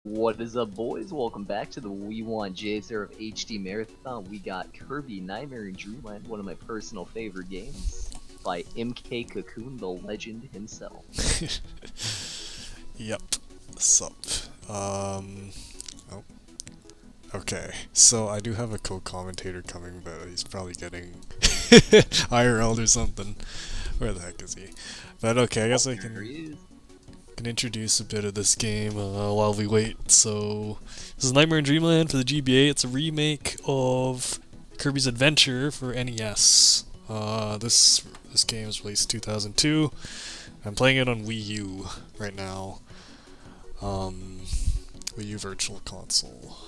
What is up, boys? Welcome back to the WWJSRFHD Marathon. We got Kirby Nightmare in Dreamland, one of my personal favorite games, by MKCocoon, the legend himself. Yep. Sup. Oh. Okay, so I do have a co-commentator coming, but he's probably getting IRL'd or something. Where the heck is he? But okay, I guess I can introduce a bit of this game while we wait. So, this is Nightmare in Dreamland for the GBA. It's a remake of Kirby's Adventure for NES. This game was released in 2002. I'm playing it on Wii U right now. Wii U Virtual Console.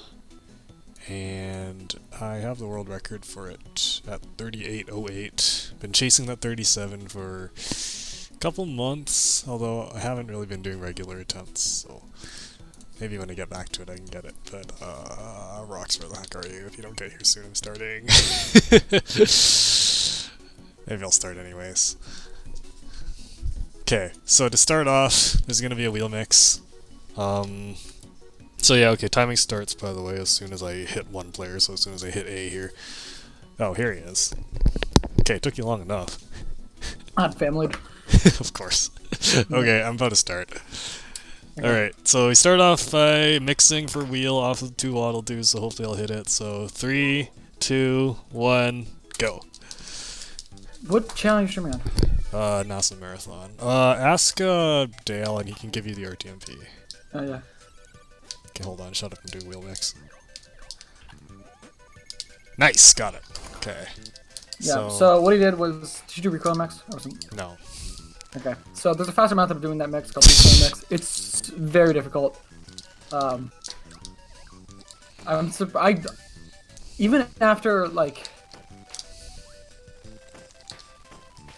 And I have the world record for it at 38:08. Been chasing that 37 for a couple months, although I haven't really been doing regular attempts, so maybe when I get back to it I can get it. But, Rocks, where the heck are you? If you don't get here soon, I'm starting. Maybe I'll start anyways. Okay, so to start off, there's gonna be a wheel mix. So yeah, okay, timing starts, by the way, as soon as I hit one player, so as soon as I hit A here. Oh, here he is. Okay, it took you long enough. On family. Of course. Okay, I'm about to start. Okay. Alright, so we start off by mixing for wheel off of the 2 waddle doos, so hopefully I'll hit it. So 3, 2, 1, go. What challenge are you on? NASA Marathon. Ask Dale and he can give you the RTMP. Oh, yeah. Okay, hold on, shut up and do wheel mix. Nice, got it. Okay. Yeah, so what he did was, did you do recoil mix? No. Okay, so there's a faster method of doing that mix called recoil mix. It's very difficult. I'm surprised, even after, like,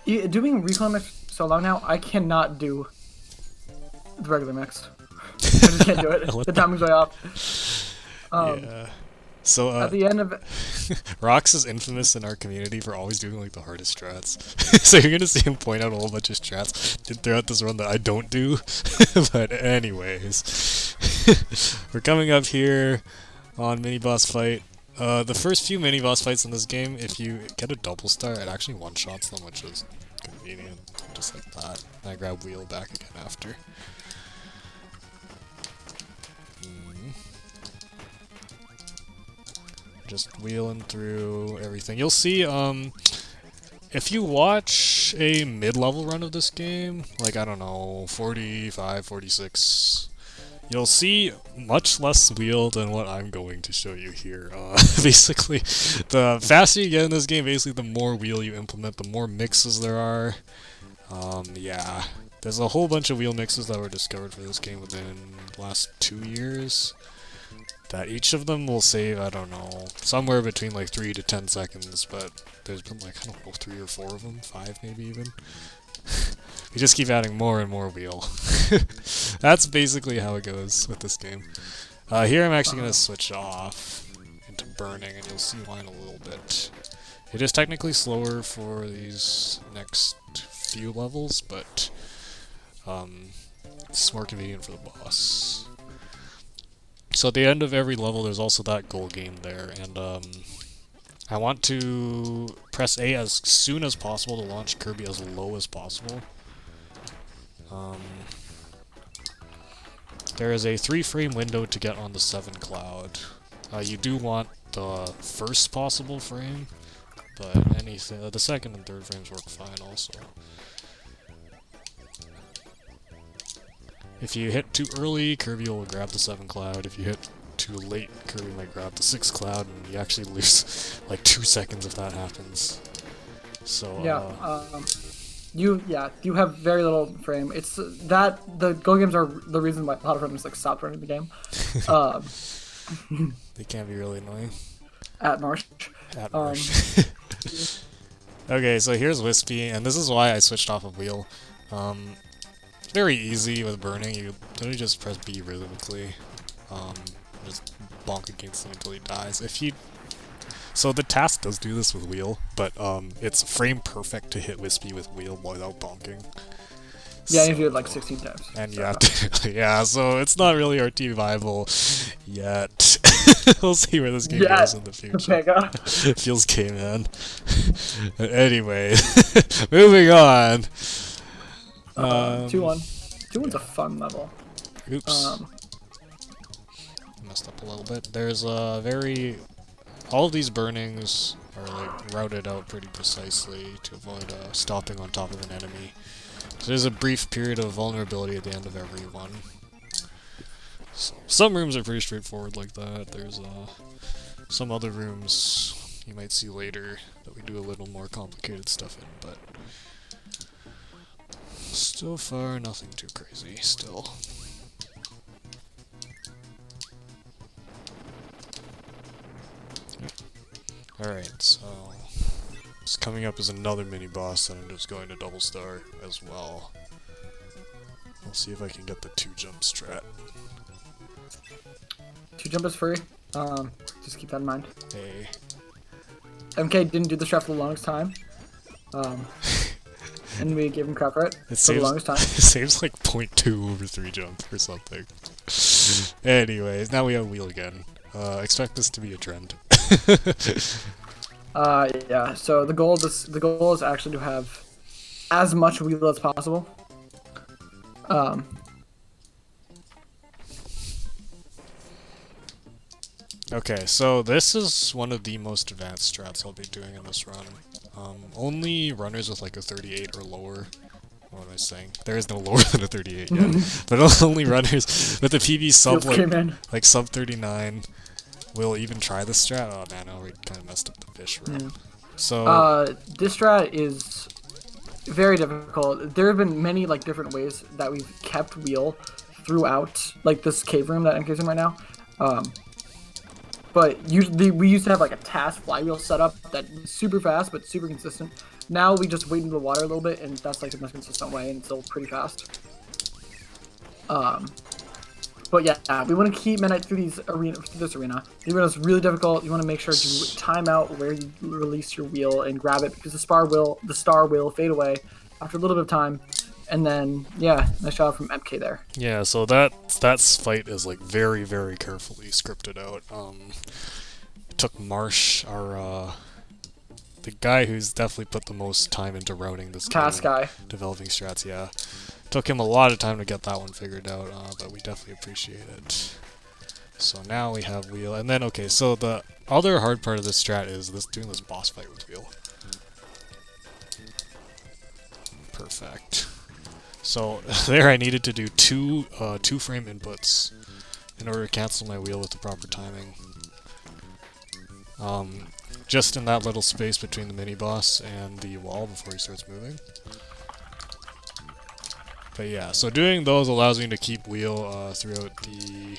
doing recoil mix so long now, I cannot do the regular mix. I just can't do it. The timing's way off. Yeah. So, at the end of it, Rox is infamous in our community for always doing, like, the hardest strats. So you're gonna see him point out a whole bunch of strats throughout this run that I don't do. But anyways. We're coming up here on mini-boss fight. The first few mini-boss fights in this game, if you get a double star, it actually one-shots them, which is convenient. Just like that. And I grab wheel back again after. Just wheeling through everything. You'll see, if you watch a mid-level run of this game, like, I don't know, 45, 46, you'll see much less wheel than what I'm going to show you here. Basically, the faster you get in this game, basically, the more wheel you implement, the more mixes there are. Yeah. There's a whole bunch of wheel mixes that were discovered for this game within the last 2 years. That each of them will save, I don't know, somewhere between like 3 to 10 seconds, but there's been like, I don't know, 3 or 4 of them, 5 maybe even. We just keep adding more and more wheel. That's basically how it goes with this game. Here I'm actually going to switch off into burning, and you'll see why in a little bit. It is technically slower for these next few levels, but it's more convenient for the boss. So at the end of every level, there's also that goal game there, and I want to press A as soon as possible to launch Kirby as low as possible. There is a 3-frame window to get on the 7 cloud. You do want the first possible frame, but anything, the second and third frames work fine also. If you hit too early, Kirby will grab the 7 cloud. If you hit too late, Kirby might grab the 6 cloud, and you actually lose like 2 seconds if that happens. So yeah, you have very little frame. It's that the go games are the reason why a lot of friends like stopped running the game. They can be really annoying. At Marsh. At Marsh. Okay, so here's Wispy, and this is why I switched off of wheel. Very easy with burning. You literally just press B rhythmically. Just bonk against him until he dies. So the task does do this with wheel, but it's frame perfect to hit Wispy with wheel without bonking. Yeah, you do it like 16 times. And so. you have to, yeah, so it's not really RT viable yet. We'll see where this game goes in the future. It feels gay, man. Anyway, moving on. 2-1. 2-1's a fun level. Oops. Messed up a little bit. There's a all of these burnings are like routed out pretty precisely to avoid stopping on top of an enemy. So there's a brief period of vulnerability at the end of every one. So some rooms are pretty straightforward like that. There's some other rooms you might see later that we do a little more complicated stuff in, but so far nothing too crazy still. Alright, so what's coming up is another mini-boss that I'm just going to double star as well. We'll see if I can get the 2-jump strat. 2-jump is free. Just keep that in mind. Hey. MK didn't do the strat for the longest time. And we gave him crap for it for the longest time. It saves like 0.2 over 3 jump or something. Anyways, now we have wheel again. Expect this to be a trend. Yeah. So the goal is actually to have as much wheel as possible. Okay, so this is one of the most advanced strats I'll be doing in this run. Only runners with like a 38 or lower. What am I saying? There is no lower than a 38 yet. But only runners with a PB sub like sub 39 will even try this strat. Oh man, I already kind of messed up the fish room. So this strat is very difficult. There have been many like different ways that we've kept wheel throughout like this cave room that MK's in right now. But usually we used to have like a task flywheel setup that's super fast but super consistent. Now we just wait into the water a little bit, and that's like the most consistent way, and it's still pretty fast. But yeah, we want to keep Midnight through this arena. The arena is really difficult. You want to make sure to time out where you release your wheel and grab it, because the star will fade away after a little bit of time. And then, yeah, nice shot from MK there. Yeah, so that fight is like very, very carefully scripted out. It took Marsh, the guy who's definitely put the most time into routing this task guy, developing strats. Yeah, took him a lot of time to get that one figured out, but we definitely appreciate it. So now we have wheel, and then okay, so the other hard part of this strat is doing this boss fight with wheel. Perfect. So there I needed to do two frame inputs in order to cancel my wheel with the proper timing. Just in that little space between the mini-boss and the wall before he starts moving. But yeah, so doing those allows me to keep wheel throughout the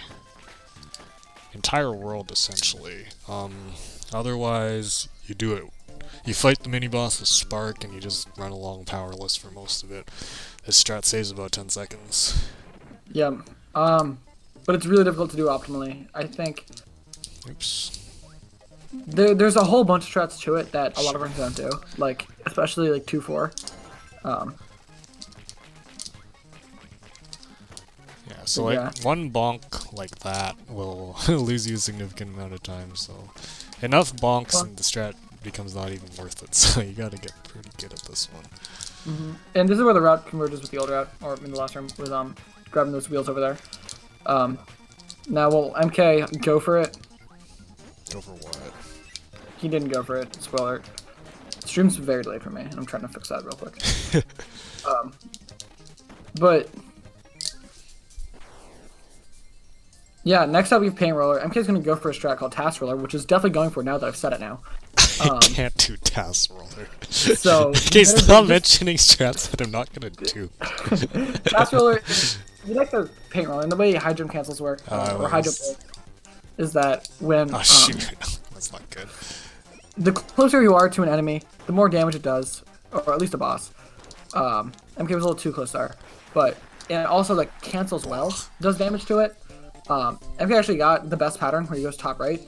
entire world, essentially. Otherwise, you fight the mini-boss with Spark and you just run along powerless for most of it. This strat saves about 10 seconds. Yeah, but it's really difficult to do optimally. I think Oops. There's a whole bunch of strats to it that a lot of runs don't do, like especially like 2-4. Yeah, so like one bonk like that will lose you a significant amount of time. So enough bonks and the strat becomes not even worth it. So you gotta get pretty good at this one. And this is where the route converges with the old route, or in the last room with grabbing those wheels over there. Now will MK go for it? Go for what? He didn't go for it. Spoiler. Stream's very delayed for me, and I'm trying to fix that real quick. But yeah, next up we have Paint Roller. MK's gonna go for a strat called Task Roller, which is definitely going for it now that I've said it now. I can't do Task Roller. So okay, stop mentioning strats that I'm not gonna do. Task Roller, you like the Paint Roller, and the way high jump cancels work, or high jump is that when oh shoot, that's not good. The closer you are to an enemy, the more damage it does, or at least a boss. MK was a little too close there, but and also like cancels well, does damage to it. MK actually got the best pattern where he goes top right,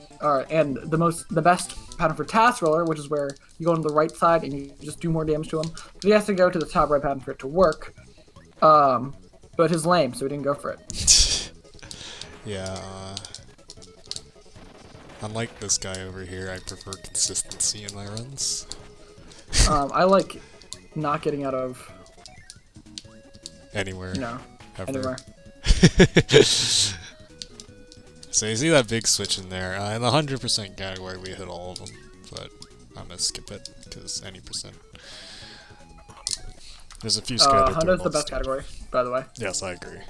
and the best pattern for Task Roller, which is where you go on the right side and you just do more damage to him. But he has to go to the top right pattern for it to work. But his lame, so we didn't go for it. Yeah. Unlike this guy over here, I prefer consistency in my runs. I like not getting out of Anywhere. Ever. anywhere. So you see that big switch in there. In the 100% category, we hit all of them, but I'm gonna skip it because any percent. There's a few scattered. 100's the best category, by the way. Yes, I agree.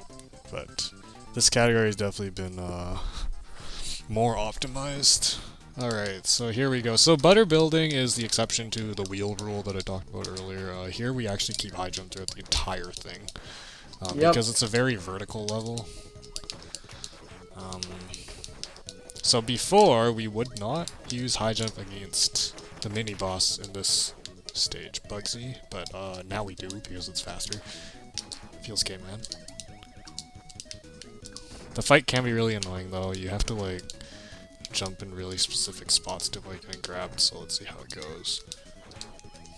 But this category has definitely been more optimized. Alright, so here we go. So butter building is the exception to the wheel rule that I talked about earlier. Here we actually keep high jump throughout the entire thing. Because it's a very vertical level. So before, we would not use high jump against the mini boss in this stage, Bugsy, but now we do because it's faster. Feels gay, man. The fight can be really annoying though. You have to like jump in really specific spots to avoid getting grabbed, so let's see how it goes.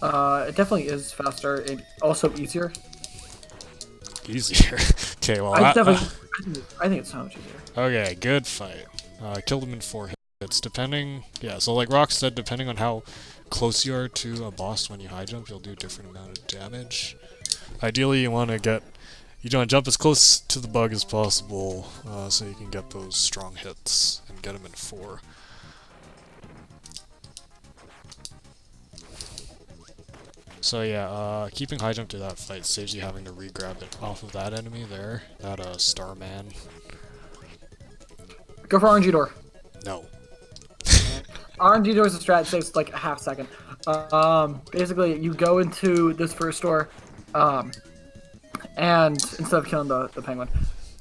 It definitely is faster and also easier. Easier. Okay, well I think it's so much easier. okay, good fight. Killed him in 4 hits, depending... Yeah, so like Rock said, depending on how close you are to a boss when you high jump, you'll do a different amount of damage. Ideally, you want to jump as close to the bug as possible, so you can get those strong hits and get them in 4. So yeah, keeping high jump to that fight saves you having to re-grab it off of that enemy there, that Starman. Go for RNG door. No. RNG door is a strat, saves like a half second. Basically, you go into this first door, and instead of killing the penguin,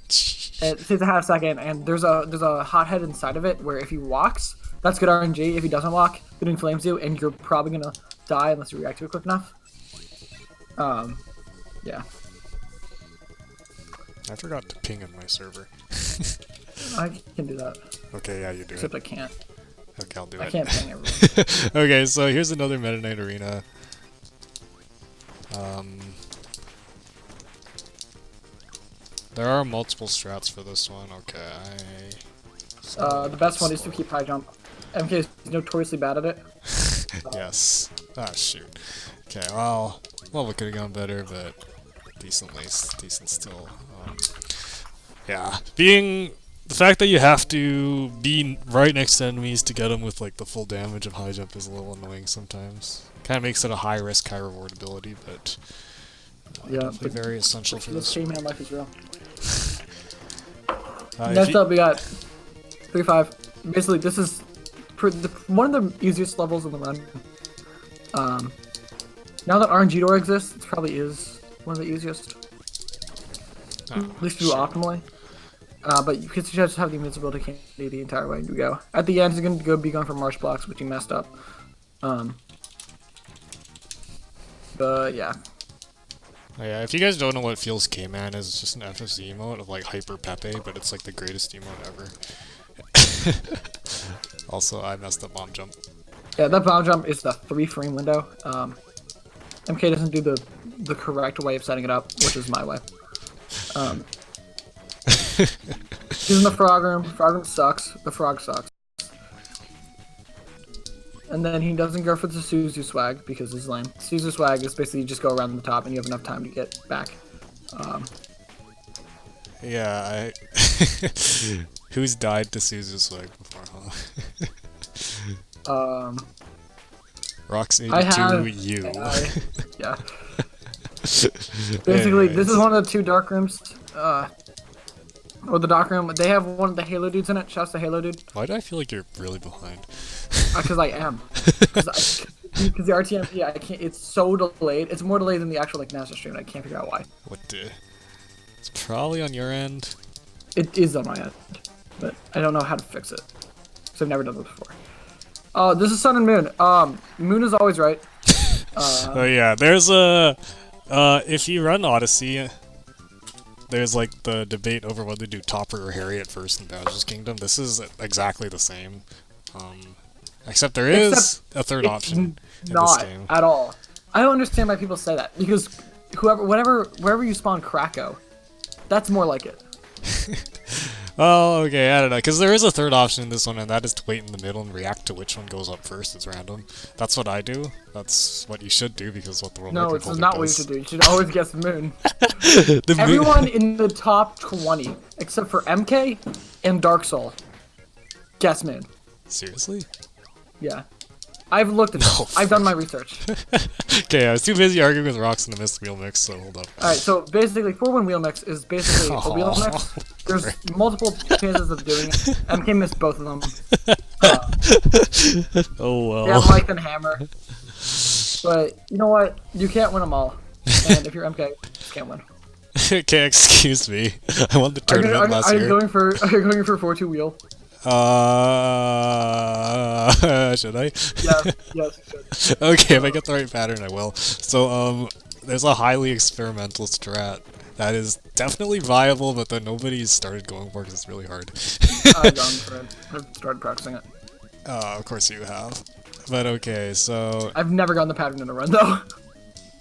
it saves a half second, and there's a hothead inside of it where if he walks, that's good RNG. If he doesn't walk, it inflames you, and you're probably gonna die unless you react to it quick enough. Yeah. I forgot to ping in my server. I can do that. Okay, yeah, you do Except it. I can't. Okay, I'll do it. I can't ping everyone. Okay, so here's another Meta Knight Arena. There are multiple strats for this one. Okay. The best one is to keep high jump. MK is notoriously bad at it. Yes. Ah, shoot. Okay, well, we could have gone better, but decent still. Yeah, the fact that you have to be right next to enemies to get them with like the full damage of high jump is a little annoying sometimes. Kind of makes it a high risk, high reward ability, but definitely very essential for this. This life is real. Next up, we got 3-5. Basically, this is one of the easiest levels in the run. Now that RNG door exists, it probably is one of the easiest. At least do optimally. But you can just have the invincibility candy the entire way you go. At the end, you're going to be going for marsh blocks, which you messed up. But yeah. Oh, yeah, if you guys don't know what Feels K-Man is, it's just an FFZ emote of like Hyper Pepe, but it's like the greatest emote ever. Also, I messed up bomb jump. Yeah, that bomb jump is the 3-frame window. MK doesn't do the correct way of setting it up, which is my way. He's in the frog room. Frog room sucks. The frog sucks. And then he doesn't go for the Suzu swag because he's lame. Suzu swag is basically you just go around the top and you have enough time to get back. Yeah, who's died to Suzu swag before, huh? Rox82, you. Yeah. Basically, this is one of the 2 dark rooms. Or the dark room. They have one of the Halo dudes in it. Shouts to Halo dude. Why do I feel like you're really behind? Because I am. Because the RTMP, I can't. It's so delayed. It's more delayed than the actual like NASA stream. I can't figure out why. What the? It's probably on your end. It is on my end, but I don't know how to fix it. Because I've never done this before. Oh, this is Sun and Moon. Moon is always right. Oh yeah, there's a. If you run Odyssey, there's like the debate over whether to do Topper or Harry at first in Bowser's Kingdom. This is exactly the same. Except there is a third option in this game. Not at all. I don't understand why people say that because wherever you spawn Krakow, that's more like it. Oh, okay, I don't know, because there is a third option in this one, and that is to wait in the middle and react to which one goes up first. It's random. That's what I do. That's what you should do, because what the world No, record it's holder not what you does. should do. You should always guess moon. The moon- Everyone in the top 20, except for MK and Dark Soul, guess moon. Seriously? Yeah. I've looked at this. I've done my research. Okay, I was too busy arguing with rocks in the missed wheel mix, so hold up. Alright, so basically, 4-1 wheel mix is basically a wheel mix. There's multiple chances of doing it. MK missed both of them. Oh well. Yeah, Mike and Hammer. But you know what? You can't win them all. And if you're MK, you can't win. Okay, excuse me. I won the Are you, tournament last are you year. going for 4-2 wheel? Should I? Yes, you should. Okay, if I get the right pattern, I will. So, there's a highly experimental strat that is definitely viable, but that nobody's started going for because it's really hard. I've gone for it. I've started practicing it. Of course you have. But okay, so... I've never gotten the pattern in a run, though.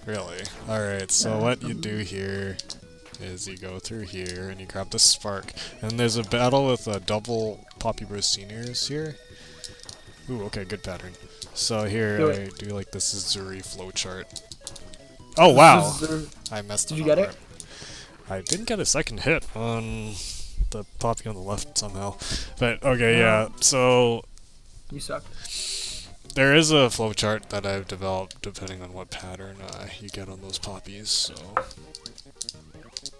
Really? Alright, so what you do here is you go through here and you grab the spark. And there's a battle with double Poppy Bros seniors here. Ooh, okay, good pattern. So here, I do like this Zuri flowchart. Oh wow! I messed it up. Did you get it? I didn't get a second hit on the Poppy on the left somehow. But okay, yeah, so You suck. there is a flowchart that I've developed depending on what pattern you get on those poppies, so...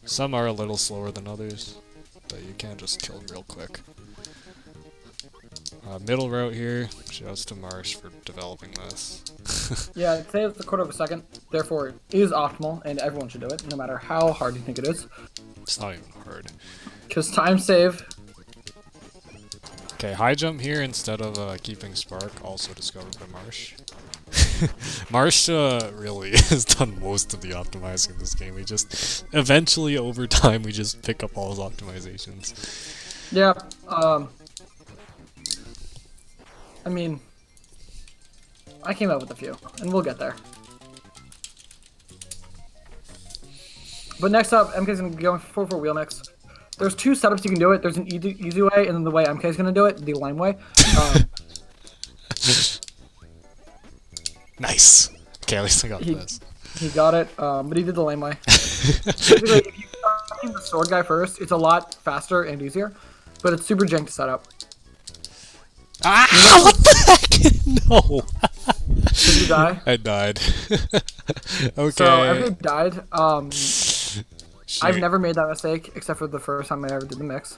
Some are a little slower than others, but you can just kill them real quick. Middle route here, shouts to Marsh for developing this. Yeah, I'd say it's a quarter of a second, therefore it is optimal, and everyone should do it, no matter how hard you think it is. It's not even hard. Because time save. Okay, high jump here instead of keeping spark, also discovered by Marsh. Marsh really has done most of the optimizing in this game. We just, eventually over time, we just pick up all his optimizations. Yeah, I mean, I came up with a few, and we'll get there. But next up, MK's gonna go for 4-4 wheel mix. There's two setups you can do it. There's an easy way, and then the way MK's gonna do it, the lame way. Nice. Okay, at least I got this. He got it, but he did the lame way. Basically, if you start the sword guy first, it's a lot faster and easier, but it's super jank to set up. Ah! What the heck? No! Did you die? I died. Okay. So, MK died. Shoot. I've never made that mistake, except for the first time I ever did the mix.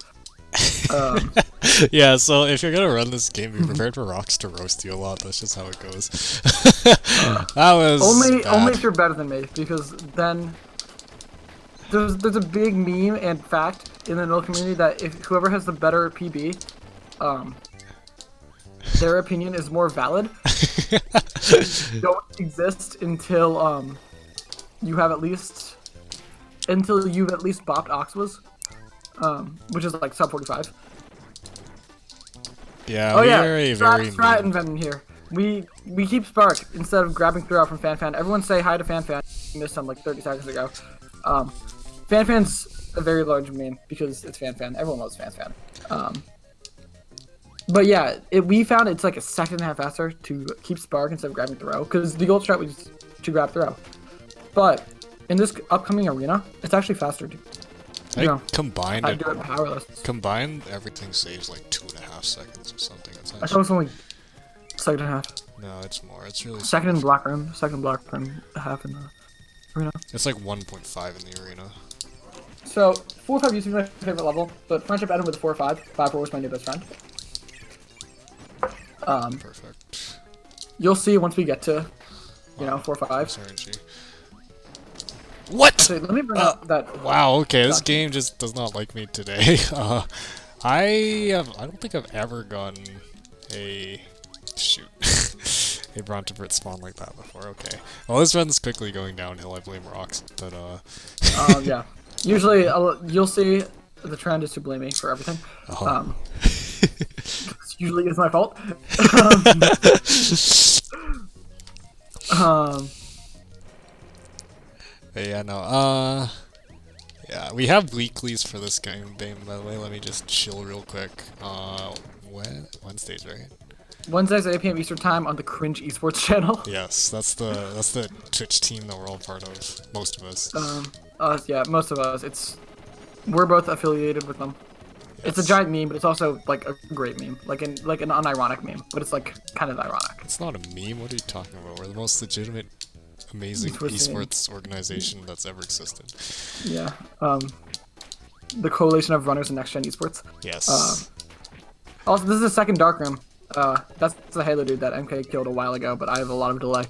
Yeah, so if you're gonna run this game, be prepared for rocks to roast you a lot. That's just how it goes. That was only bad. if you're better than me, because then there's a big meme and fact in the middle community that if whoever has the better PB, their opinion is more valid. Don't exist until you've at least bopped Oxwas, which is like sub 45. Yeah, Oh we yeah, are a very strat invention here. We keep spark instead of grabbing throughout from Fan. Everyone say hi to Fan. You missed him like 30 seconds ago. Fan's a very large meme because it's Fan. Everyone loves Fan. But yeah, we found it's like a second and a half faster to keep spark instead of grabbing throw, because the gold strat was to grab throw. But in this upcoming arena, it's actually faster to combined I do it powerless. Combined, everything saves like 2.5 seconds or something. It's I thought it actually, was only second and a half. no, it's more. It's really Second in black room, half in the arena. It's like 1.5 in the arena. So 4-5 used to be my favorite level, but friendship ended with 4-5. 5-4 was my new best friend. Perfect. You'll see once we get to, 4-5. RNG. What? So let me bring up that. Wow. Okay, this game just does not like me today. I don't think I've ever gotten a a Brontibert spawn like that before. Okay. Well, this run's quickly going downhill. I blame rocks, but Yeah. Usually, you'll see the trend is to blame me for everything. Usually it's my fault. But yeah, no, yeah, we have weeklies for this game, by the way. Let me just chill real quick. Wednesdays, right? Wednesdays at 8 p.m. Eastern Time on the Cringe Esports channel. Yes, that's the Twitch team that we're all part of. Most of us. Us, yeah, most of us. We're both affiliated with them. Yes. It's a giant meme, but it's also like a great meme, like an unironic meme, but it's like kind of ironic. It's not a meme. What are you talking about? We're the most legitimate, amazing esports organization that's ever existed. Yeah. The coalition of runners in next gen esports. Yes. Also, this is the second dark room. That's the Halo dude that MK killed a while ago, but I have a lot of delay.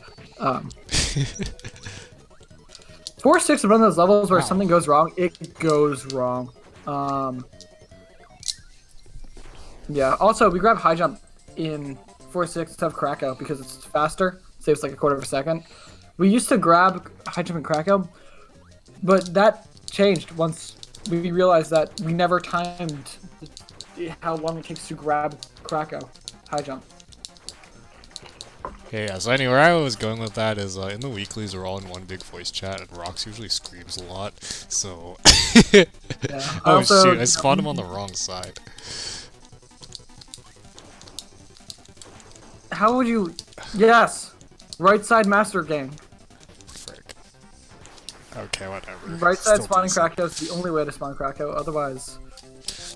4-6 is one of those levels where if something goes wrong, it goes wrong. Yeah. Also, we grab high jump in 4-6 instead of Krakow because it's faster. Saves like a quarter of a second. We used to grab high jump in Krakow, but that changed once we realized that we never timed how long it takes to grab Krakow high jump. Okay, yeah, so anyway, where I was going with that is, in the weeklies, we're all in one big voice chat, and Rox usually screams a lot, so... Yeah. Oh Also, shoot, I spawned him on the wrong side. How would you... Yes! Right side master gang. Frick. Okay, whatever. Right side Still spawning decent. Krakow is the only way to spawn Krakow, otherwise...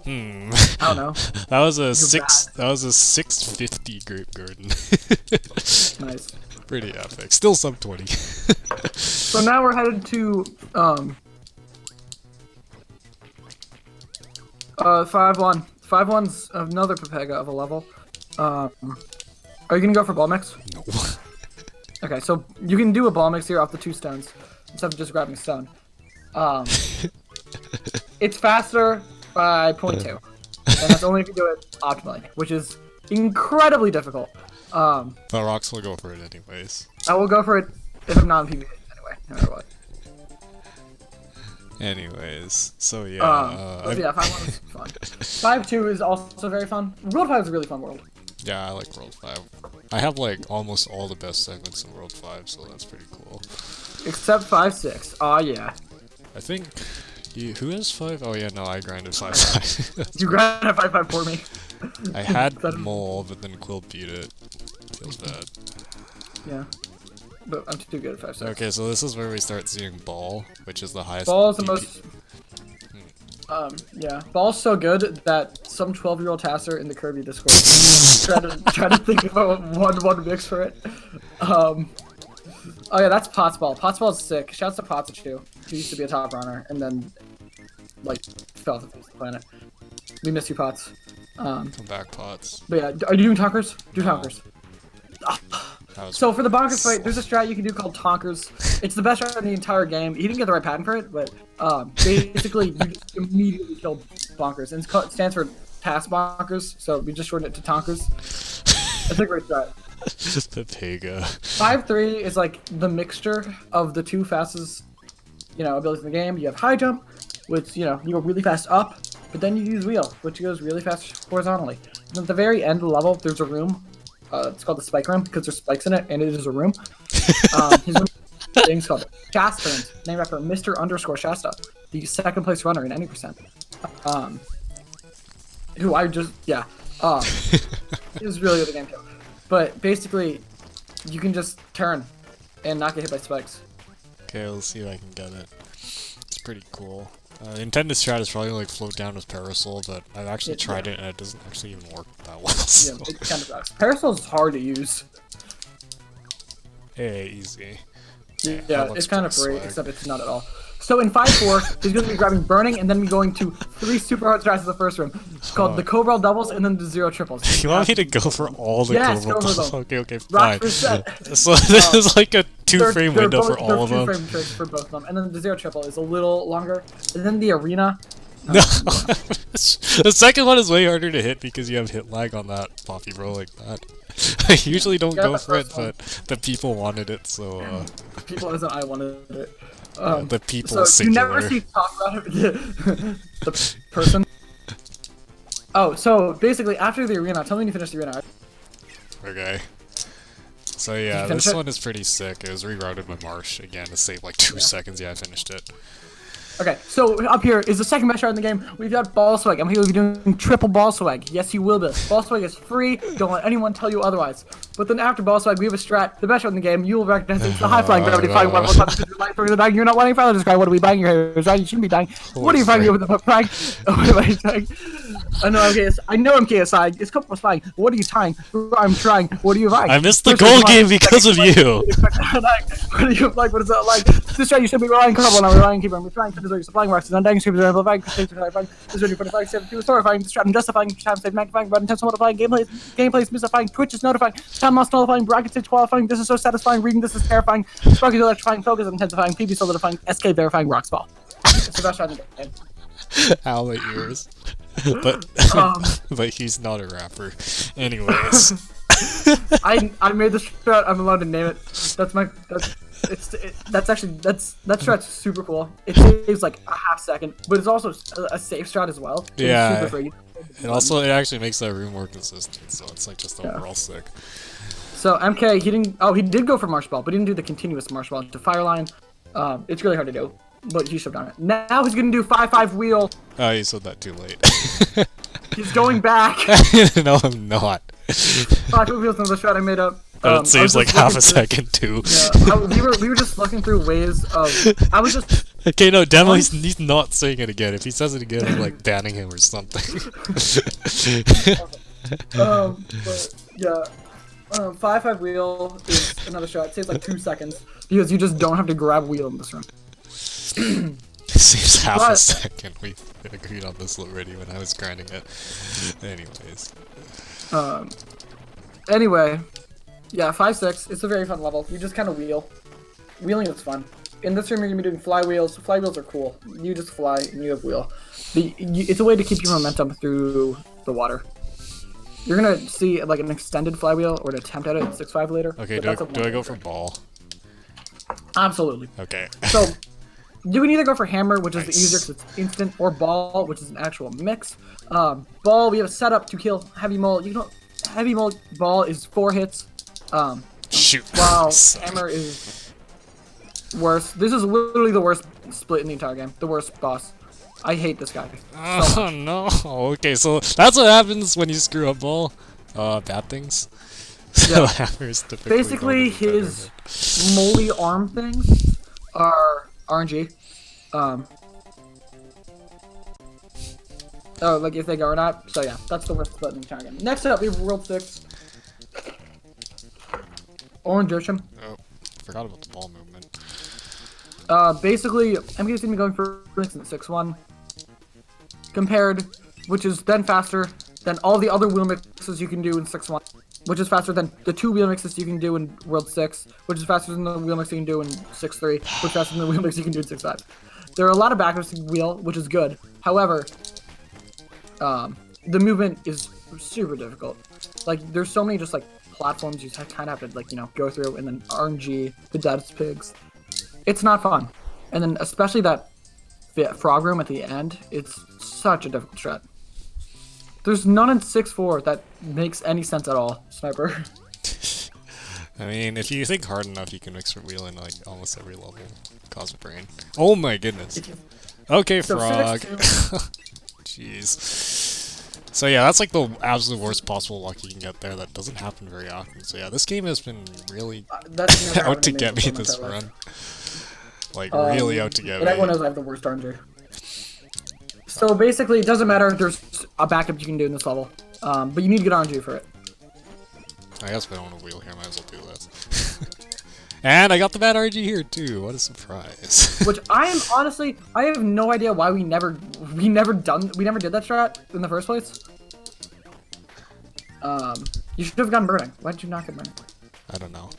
Hmm. I don't know. That was a You're 650 grape garden. Nice. Pretty epic. Still sub 20. So now we're headed to 5-1. 5-1's another Pepega of a level. Are you gonna go for ball mix? No. Okay, so you can do a ball mix here off the 2 stones instead of just grabbing a stone. It's faster by 0.2, and that's only if you do it optimally, which is incredibly difficult. But Rox will go for it anyways. I will go for it if I'm not in PvP anyway, no matter what. Anyways, so yeah. But yeah, 5-1 is fun. 5-2 is also very fun. World 5 is a really fun world. Yeah, I like World 5. I have like almost all the best segments in World 5, so that's pretty cool. Except 5-6. Aw, yeah. I think... who has 5? Oh yeah, no, I grinded 5-5. You grinded a 5-5 for me. I had Mole, but then Quill beat it. Feels bad. Yeah. But I'm too good at 5-6. Okay, so this is where we start seeing Ball, which is the highest Ball is the DP. most... yeah. Ball's so good that some 12-year-old Tasser in the Kirby Discord try to think of a 1-1 mix for it. Oh yeah, that's Potts Ball. Potts Ball is sick. Shouts to Potts too. He used to be a top runner and then, like, fell off the face of the planet. We miss you, Potts. Come back, Pots. But yeah, are you doing Tonkers? Do Tonkers. So for the Bonkers fight, there's a strat you can do called Tonkers. It's the best strat in the entire game. He didn't get the right pattern for it, but basically you just immediately kill Bonkers. And it stands for Task Bonkers, so we just shortened it to Tonkers. It's a great strat. Pepega. 5-3 is like the mixture of the 2 fastest, abilities in the game. You have high jump, which, you go really fast up, but then you use wheel, which goes really fast horizontally. And at the very end of the level, there's a room. It's called the spike room because there's spikes in it, and it is a room. His thing's called Shasta, named after Mr. Shasta, the 2nd place runner in any percent. Who I just, yeah. It was really good at the game too. But basically, you can just turn and not get hit by spikes. Okay, let's see if I can get it. It's pretty cool. The intended strat is probably like float down with Parasol, but I've actually tried it and it doesn't actually even work that well. So. Yeah, it kind of sucks. Parasol is hard to use. Hey, easy. Yeah, it's kind of free, except it's not at all. So in 5-4, he's going to be grabbing Burning, and then we're going to 3 super hard strats in the first room. It's called the Cobra doubles and then the 0 triples. You want me to go for all the Yes, Cobra go for doubles? them. Okay, fine. Rock So this is like a 2-frame window for all of them. 2-frame tricks for both of them, and then the 0 triple is a little longer. And then the arena. No, the second one is way harder to hit because you have hit lag on that Poppy Bro like that. I usually don't go for it, but the people wanted it, so People isn't I wanted it. the people So singular. you never see talk about it. The person. Oh, so basically after the arena, tell me when you finish the arena. Okay. So yeah, you finish this it? one is pretty sick. It was rerouted by Marsh again to save like 2 seconds. Yeah, I finished it. Okay, so up here is the second best strat in the game. We've got ball swag. I'm here to be doing triple ball swag. Yes, you will be. Ball swag is free. Don't let anyone tell you otherwise. But then after ball swag, we have a strat, the best strat in the game. You will recognize it's the high flying gravity flying one more time. You're not wanting to describe what are we buying your hair? You shouldn't be dying. What are you finding with the prank? I know MKSI. It's couple flying. What are you tying? I'm trying. What are you buying? I missed the goal game because of you. What are you like? What is that like? This strat you should be relying couple now. Relying keeper. I'm trying to supplying marks. Undying scripts are amplifying. This ready for the 7 horrifying. This strat justifying. Time save magnifying. But intense multiplying. Gameplay mystifying. Twitch is notifying. Time loss nullifying. Brackets is qualifying. This is so satisfying. Reading this is terrifying. Spark is electrifying. Focus intensifying. PB solidifying. SK verifying. Rocks ball. It's the best strat in the game. Owl at yours. But but he's not a rapper. Anyways. I made this strat. I'm allowed to name it. That strat's super cool. It saves like a half second, but it's also a safe strat as well. So Yeah. It's super free. It actually makes that room more consistent, so it's like just overall sick. So MK, he did go for marsh ball, but he didn't do the continuous marsh ball to fire line. It's really hard to do, but he should have done it. Now he's gonna do 5-5 wheel. Oh, you said that too late. He's going back. No, I'm not. 5-5 wheel's another strat I made up. It saves like half a second too. Yeah, we were just looking through ways of. I was just. Okay, no, demo. He's not saying it again. If he says it again, I'm like banning him or something. But yeah, 5-5 wheel is another shot. It saves like 2 seconds because you just don't have to grab wheel in this room. It saves half a second. We agreed on this already when I was grinding it. Anyways. Anyway, yeah, 5-6. It's a very fun level. You just kind of wheel. Wheeling is fun. In this room, you're gonna be doing fly wheels. Fly wheels are cool. You just fly and you have wheel. It's a way to keep your momentum through the water. You're gonna see like an extended flywheel or an attempt at it 6-5 later. Okay, do I go for ball? Absolutely. Okay. So, you can either go for hammer, which is the Nice. easier because it's instant, or ball, which is an actual mix. Ball, we have a setup to kill heavy mole. Heavy mole ball is 4 hits. Shoot. Wow, hammer is worse. This is literally the worst split in the entire game. The worst boss. I hate this guy. Oh no. Okay, so that's what happens when you screw up ball. Bad things. So Yeah. hammers typically Basically, don't do better, his moley arm things are RNG. Oh, like if they go or not. So yeah, that's the worst split in the entire game. Next up, we have World 6. Orange Ocean. Oh, forgot about the ball movement. Basically, MK's gonna be going for instant 6-1. Compared, which is then faster than all the other wheel mixes you can do in 6-1. Which is faster than the 2 wheel mixes you can do in World 6. Which is faster than the wheel mix you can do in 6-3. Which is faster than the wheel mix you can do in 6-5. There are a lot of backwards wheel, which is good. However, the movement is super difficult. Like, there's so many just, like, platforms you kind of have to, like, you know, go through. And then RNG, the Dead's Pigs. It's not fun. And then especially that frog room at the end, it's such a difficult strat. There's none in 6-4 that makes any sense at all, Sniper. I mean, if you think hard enough, you can mix for wheel in like almost every level. Cosmic Brain. Oh my goodness. Okay, So frog. 6-2. Jeez. So yeah, that's like the absolute worst possible luck you can get there. That doesn't happen very often. So yeah, this game has been really That's never out to happened get me before in my this entire life. run. Like, really out to get And me. everyone knows I have the worst RNG. So basically, it doesn't matter. There's a backup you can do in this level. But you need to get RNG for it. I guess if I don't want to wheel here, I might as well do this. And I got the bad RG here too. What a surprise! Which I have no idea why we never did that strat in the first place. You should have gotten burning. Why did you not get burning? I don't know.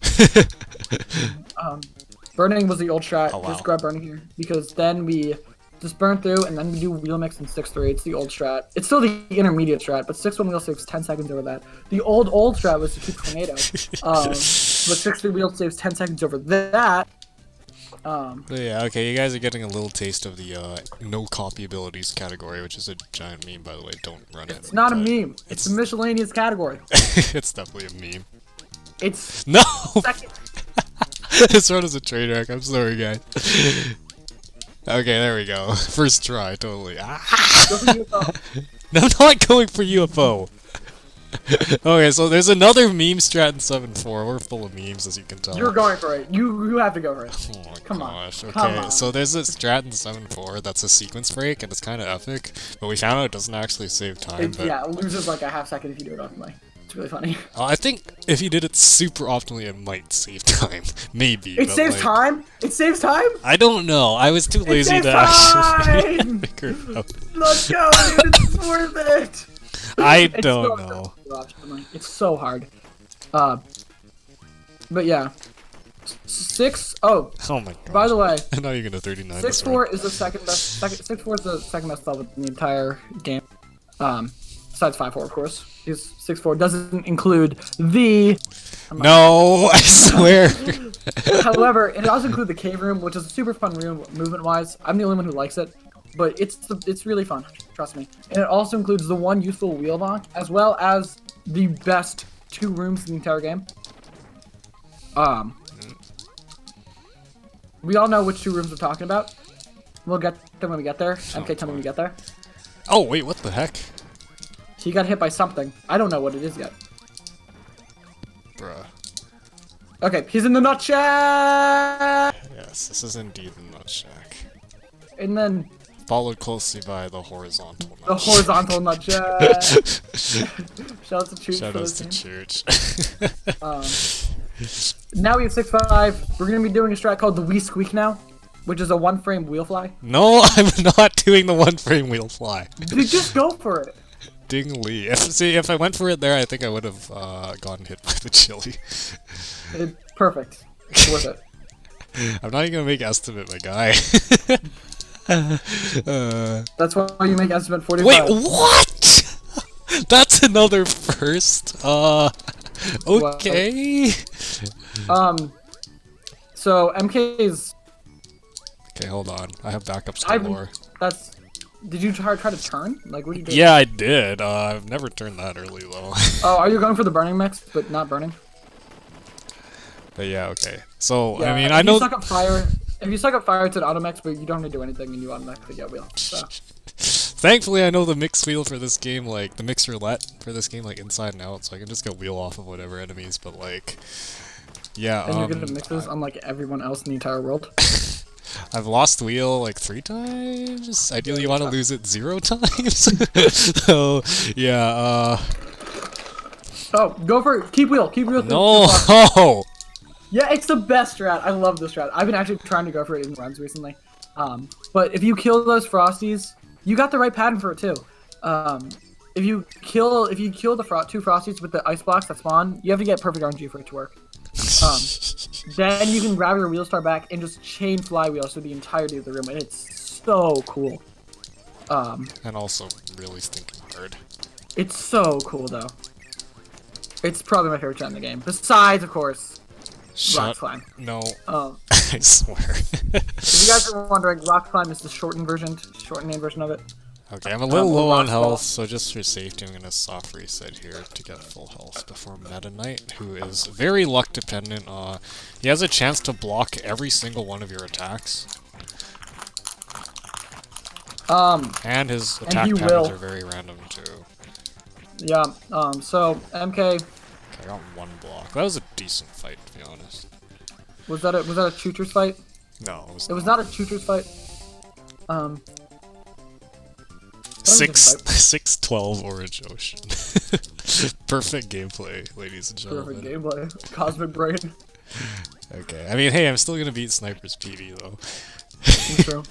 Burning was the old strat. Oh, wow. Just grab burning here because then we just burn through and then we do wheel mix in 6-3. It's the old strat. It's still the intermediate strat, but 6-1 wheel saves 10 seconds over that. The old strat was to keep tornado. But 6-3 wheel saves 10 seconds over that. But yeah, okay, you guys are getting a little taste of the no copy abilities category, which is a giant meme, by the way. Don't run it. It's not a meme. It's a miscellaneous category. It's definitely a meme. It's No! second. This run is a train wreck. I'm sorry, guys. Okay, there we go. First try, totally. Ah! Go for UFO. No, I'm not going for UFO. Okay, so there's another meme strat in 7-4. We're full of memes, as you can tell. You're going for it. You have to go for it. Oh my Come on. gosh. Okay, Come on. so there's a strat in 7-4 that's a sequence break, and it's kind of epic. But we found out it doesn't actually save time. But Yeah, it loses like a half second if you do it optimally. It's really funny. I think if you did it super optimally, it might save time. Maybe. It but, saves like, time? It saves time? I don't know. I was too lazy saves to actually time! figure it out. Let's go, dude. It's worth it. I It's don't so know. hard. It's so hard. But yeah. 6. Oh, Oh my god. by the way, I'm not even a 39. this 6-4 is the second best. 6-4 is the second best level in the entire game. Besides 5-4, of course. Because 6-4 doesn't include the. No, I swear. However, it does include the cave room, which is a super fun room movement-wise. I'm the only one who likes it, but it's really fun. Trust me. And it also includes the one useful wheel lock, as well as the best 2 rooms in the entire game. We all know which 2 rooms we're talking about. We'll get them when we get there. MK, tell me when we get there. Oh wait, what the heck? He got hit by something. I don't know what it is yet. Bruh. Okay, he's in the nut shack! Yes, this is indeed the nut shack. And then Followed closely by the horizontal nut the shack. horizontal nut shack. Shout out to Chooch Shout for outs to listening. church. Now we have 6-5. We're gonna be doing a strat called the Wee Squeak now, which is a 1-frame wheel fly. No, I'm not doing the 1-frame wheel fly. Dude, just go for it. Ding Lee. If I went for it there, I think I would have gotten hit by the chili. Perfect. It's worth it. I'm not even gonna make estimate, my guy. That's why you make estimate 45. Wait, what? That's another first. Okay. So MK's. Okay, hold on. I have backups I've- galore. That's. Did you try to turn? Like, what did you do? Yeah, I did. I've never turned that early though. Oh, are you going for the burning mix, but not burning? But yeah, okay. So Yeah, I mean, if I know. You suck up fire. If you suck up fire, it's an auto mix, but you don't have to do anything, and you automatically get wheel. So. Thankfully, I know the mix wheel for this game, like the mix roulette for this game, like inside and out, so I can just go wheel off of whatever enemies. But like, yeah. And you're good at mixes, unlike everyone else in the entire world. I've lost wheel like 3 times. Ideally, you want to lose it 0 times. So yeah. Oh, go for it. Keep wheel. Keep wheel. No. Yeah, it's the best strat. I love this strat. I've been actually trying to go for it in runs recently. But if you kill those frosties, you got the right pattern for it too. If you kill the 2 frosties with the ice blocks that spawn, you have to get perfect RNG for it to work. Then you can grab your wheel star back and just chain flywheels through the entirety of the room, and it's so cool. And also really stinking hard. It's so cool though. It's probably my favorite strat in the game. Besides, of course, Rock Climb. No. Um, I swear. If you guys are wondering, Rock Climb is the shortened name version of it. Okay, I'm a little low on Rock Ball. health, so just for safety, I'm gonna soft reset here to get full health before Meta Knight, who is very luck dependent. He has a chance to block every single one of your attacks, and his attack he patterns will. are very random too. Yeah. So MK, Okay, I got 1 block. That was a decent fight, to be honest. was that a Choochers fight? No, It was not a Choochers fight. 6-12 Orange Ocean. Perfect gameplay, ladies and Perfect gentlemen. gameplay. Cosmic Brain. Okay, I mean, hey, I'm still gonna beat Sniper's PB though. True.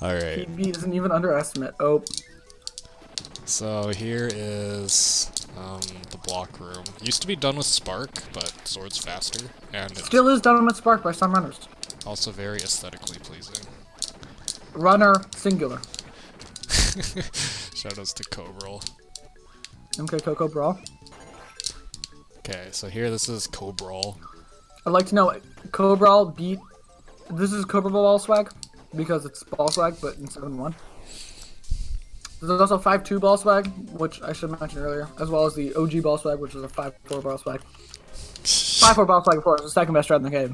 Alright, PB isn't even underestimate. Oh. so here is the block room. Used to be done with Spark, but Sword's faster, and it's Still is done with Spark by some runners. also very aesthetically pleasing. Runner singular. Shoutouts to Cobral. MKCocoon Brawl. Okay, so here this is Cobral. I'd like to know, Cobra beat. This is Cobra Ball swag because it's ball swag, but in 7-1. There's also 5-2 ball swag, which I should have mentioned earlier, as well as the OG ball swag, which is a 5-4 ball swag. 5-4 ball swag, of course, the second best strat in the game.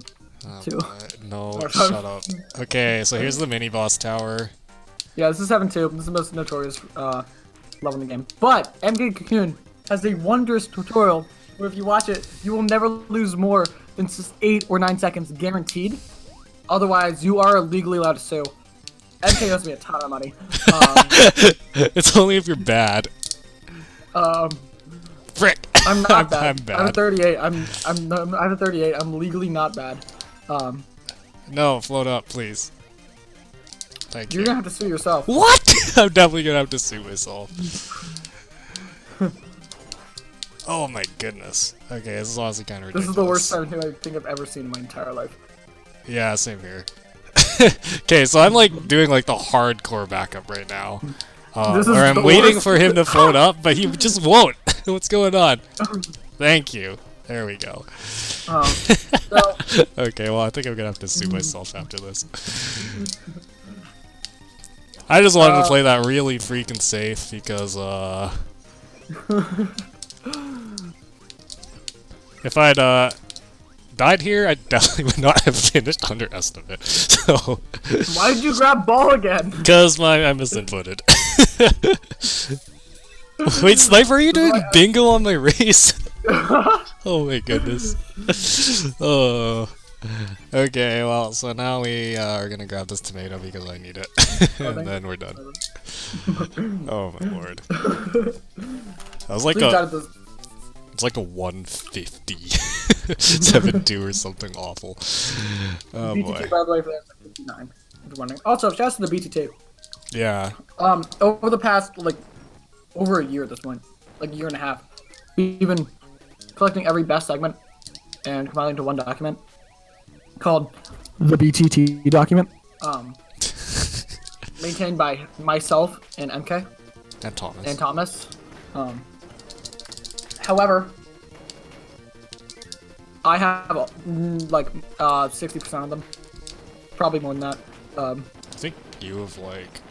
Too. No, shut up. Okay, so here's the mini boss tower. Yeah, this is 7-2. This is the most notorious level in the game. But MKCocoon has a wondrous tutorial where if you watch it, you will never lose more than just 8 or 9 seconds guaranteed. Otherwise, you are legally allowed to sue. MK owes me a ton of money. It's only if you're bad. Frick. I'm not bad. I'm bad. I'm a 38. I'm a 38. I'm legally not bad. No, float up, please. Thank you. You're gonna have to sue yourself. What? I'm definitely gonna have to sue myself. Oh my goodness. Okay, this is honestly kind of ridiculous. This is the worst 7-2 I think I've ever seen in my entire life. Yeah, same here. Okay, so I'm like doing like the hardcore backup right now. Where I'm waiting for him to float up, but he just won't. What's going on? Thank you. There we go. Okay, well I think I'm gonna have to sue myself after this. I just wanted to play that really freaking safe because if I'd died here, I definitely would not have finished under estimate. So why did you grab ball again? Because I misinputted. Wait, Sniper, are you doing bingo on my race? Oh my goodness. Oh. Okay, well, so now we are gonna grab this tomato because I need it. And then we're done. Oh my lord. That was like it's like a 150. 7-2 or something awful. Oh BT2, boy. by the way, for that 59. If you're wondering. Also, shouts to the BT2. Yeah. Over the past, like, over a year at this point, like a year and a half, we've been collecting every best segment and compiling into one document called the BTT document. Maintained by myself and MK. And Thomas. However, I have like 60% of them. Probably more than that. I think you have like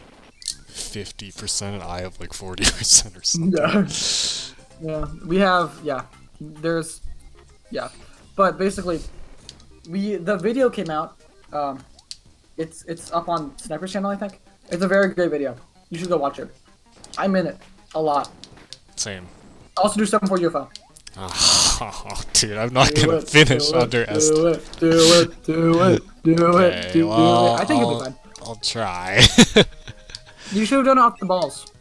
50% and I have like 40% or something. Yeah. We have, there's, but basically, the video came out, it's up on Sniper's channel, I think. It's a very great video. You should go watch it. I'm in it a lot. Same. I also do 7-4 UFO. Oh, dude, I'm not gonna finish under estimate. Do it. I think you'll be fine. I'll try. You should have done it off the balls.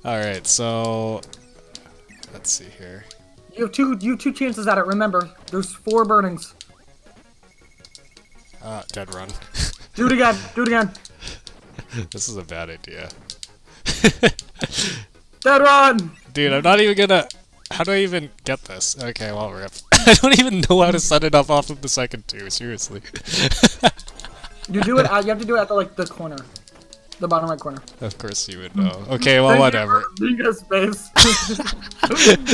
Alright, so let's see here. You have two chances at it, remember. There's 4 burnings. Dead run. Do it again. This is a bad idea. Dead run! Dude, I'm not even gonna... How do I even get this? Okay, well, rip. I don't even know how to set it up off of the second 2, seriously. You do it. You have to do it at the corner, the bottom right corner. Of course you would know. Okay, well, whatever. Space.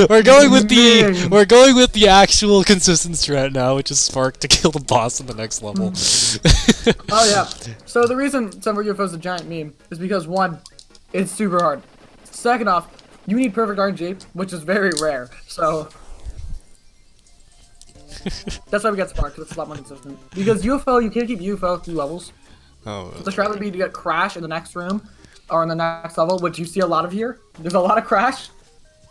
We're going with the actual consistent strat now, which is Spark to kill the boss in the next level. Oh yeah. So the reason 7-4 UFO is a giant meme is because 1, it's super hard. Second off, you need perfect RNG, which is very rare. So that's why we got Spark, because it's a lot more consistent. Because UFO, you can't keep UFO through levels. Oh. The strat would be to get Crash in the next room, or in the next level, which you see a lot of here. There's a lot of Crash.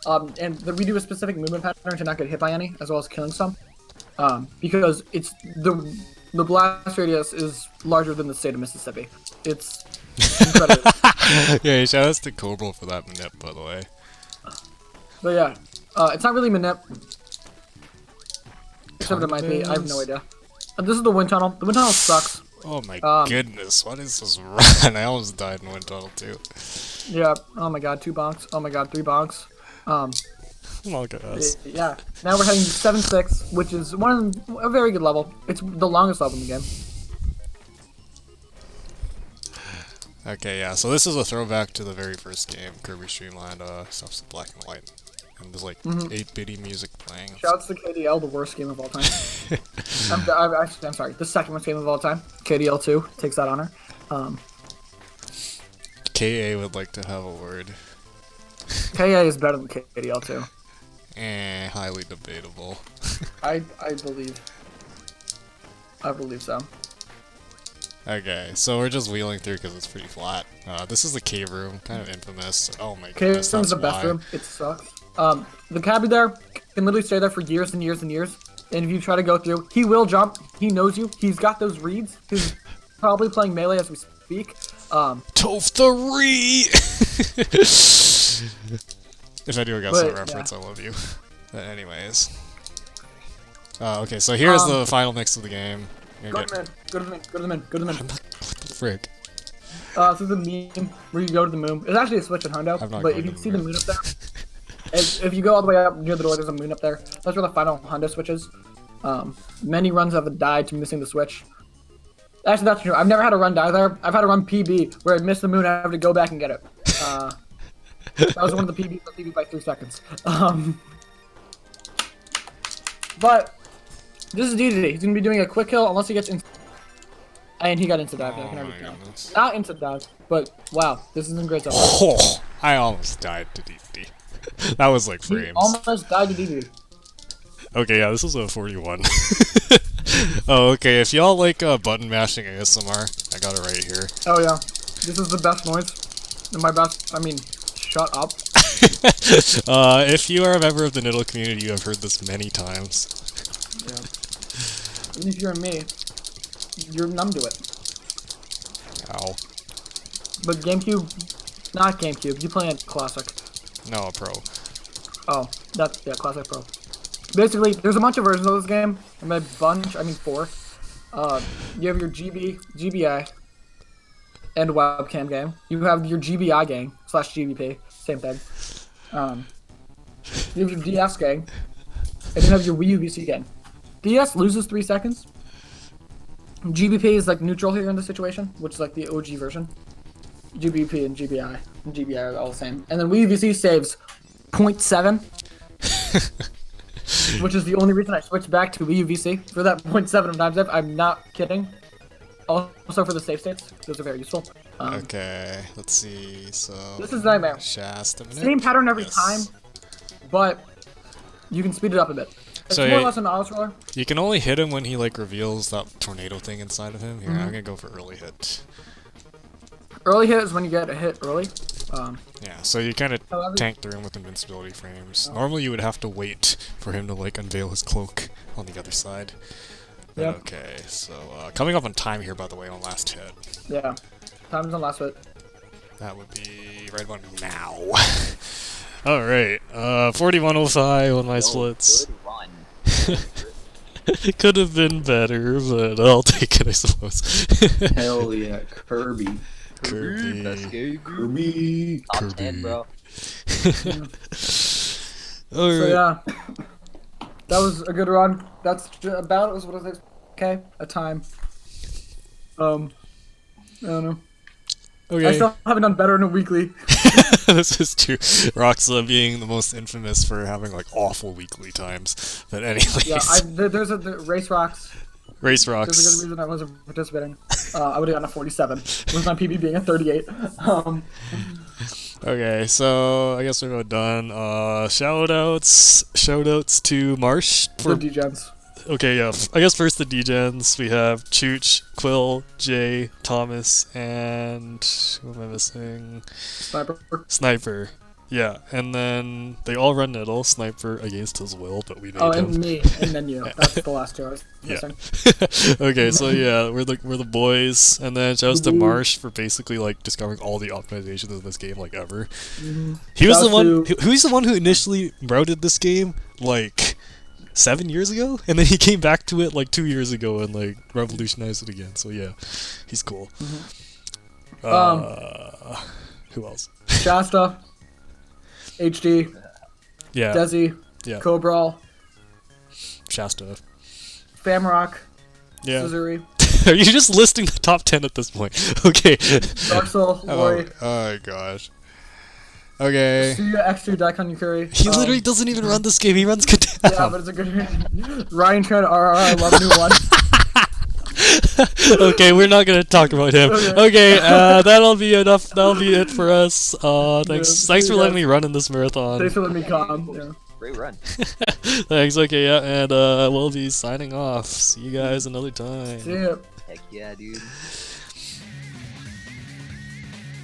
And we do a specific movement pattern to not get hit by any, as well as killing some. Because it's the blast radius is larger than the state of Mississippi. It's incredible. Yeah, shout outs to Cobra for that manip, by the way. But yeah, it's not really manip. Except it might be, I have no idea. This is the wind tunnel. The wind tunnel sucks. Oh my goodness, what is this run? I almost died in wind tunnel too. Yeah, oh my god, 2 bonks. Oh my god, 3 bonks. Look at us. Yeah, now we're heading 7-6, which is a very good level. It's the longest level in the game. Okay, yeah, so this is a throwback to the very first game, Kirby Streamlined, stuff's black and white. And there's like 8-bitty music playing. Shouts to KDL, the worst game of all time. I'm sorry, the second worst game of all time. KDL 2 takes that honor. KA would like to have a word. KA is better than KDL too. Highly debatable. I believe so. Okay, so we're just wheeling through because it's pretty flat. This is the cave room, kind of infamous. Oh my Cave goodness, room's that's the best why. room. It sucks. The cabbie there can literally stay there for years and years and years. And if you try to go through, he will jump. He knows you. He's got those reads. He's probably playing melee as we speak. Toph 3! If anyone got that reference, I love you. But anyways. Okay, so here's the final mix of the game. Go to the man. Go to the man. Go to the man. Go to the man. What the frick? This is the meme where you go to the moon. It's actually a switch in Hundo, but if you see the moon up there, if you go all the way up near the door, there's a moon up there. That's where the final Hundo switch is. Many runs have died to missing the switch. Actually, that's true. I've never had a run die there. I've had a run PB where I missed the moon. I have to go back and get it. That was one of the PBs. I PB by 3 seconds. But this is DD. He's gonna be doing a quick kill unless he gets in. And he got into dive. I can already tell. Not into dive, but wow, this is in great zone. Oh, I almost died to DD. That was like frames. He almost died to DD. Okay, yeah, this is a 41. Oh, okay, if y'all like button mashing ASMR, I got it right here. Oh yeah, this is the best noise. And my best. I mean, shut up. If you are a member of the Niddle community, you have heard this many times. Yeah. Even if you're me, you're numb to it. Ow. But GameCube, not GameCube. You play it Classic. No, Pro. Oh, that's yeah, Classic Pro. Basically, there's a bunch of versions of this game. And by bunch, I mean 4. You have your GBI, and webcam game. You have your GBI gang / GBP, same thing. You have your DS gang, and you have your Wii U VC gang. DS loses 3 seconds. GBP is like neutral here in this situation, which is like the OG version. GBP and GBI are all the same. And then Wii U VC saves 0.7, which is the only reason I switched back to Wii U VC for that 0.7 of time save. I'm not kidding. Also for the save states, those are very useful. Okay, let's see, so... This is Nightmare. Shasta minute? Same pattern every Yes. time, but you can speed it up a bit. It's So more or yeah, less an auto roller. You can only hit him when he like reveals that tornado thing inside of him. Here, I'm gonna go for early hit. Early hit is when you get a hit early. Yeah, so you kind of However- tank through him with invincibility frames. Normally you would have to wait for him to like unveil his cloak on the other side. But Yep. okay, so coming up on time here, by the way, on last hit. Yeah. Time's on last hit. That would be right about now. Alright, 4105 on my splits. Good run. It could have been better, but I'll take it, I suppose. Hell yeah, Kirby. Kirby. Best game. Kirby. Top Kirby. 10, bro. So yeah, that was a good run. That's about it. Was what I was okay. A time. I don't know. Okay. I still haven't done better in a weekly. This is true. Roxa being the most infamous for having like awful weekly times. But anyways, Yeah, there's a Race Rocks. Race There's a Rocks. good reason I wasn't participating. I would have gotten a 47 with my PB being a 38. Okay, so I guess we're about done. Shoutouts to Marsh For for degens. okay, yeah. I guess first the degens. We have Chooch, Quill, Jay, Thomas, and who am I missing? Sniper. Sniper. Yeah, and then they all run Niddle. Sniper against his will, but we made Oh, him. and me, and then you. That's the last two I was Yeah. missing. Okay, so yeah, we're the boys, and then shouts to Woohoo. Marsh for basically like discovering all the optimizations of this game like ever. Mhm. He was the Shouts one. to- Who's the one who initially routed this game like 7 years ago, and then he came back to it like 2 years ago and like revolutionized it again. So yeah, he's cool. Who else? Shasta. HD. Yeah, Desi. yeah, Cobral. Shasta. Famrock. Yeah. Suzuri. Are you just listing the top 10 at this point? Okay. Dark Soul. Lori. Oh gosh. Okay. Suya X2 Daikon Yukari. He literally doesn't even run this game. He runs Kadam. Yeah, but it's a good Ryan Tran RR. I love new one. Okay, we're not gonna talk about him. Okay, that'll be enough. That'll be it for us. Thanks for letting me run in this marathon. Thanks for letting me calm. Yeah. Great run. Thanks. Okay, yeah, and we'll be signing off. See you guys another time. See ya. Heck yeah, dude.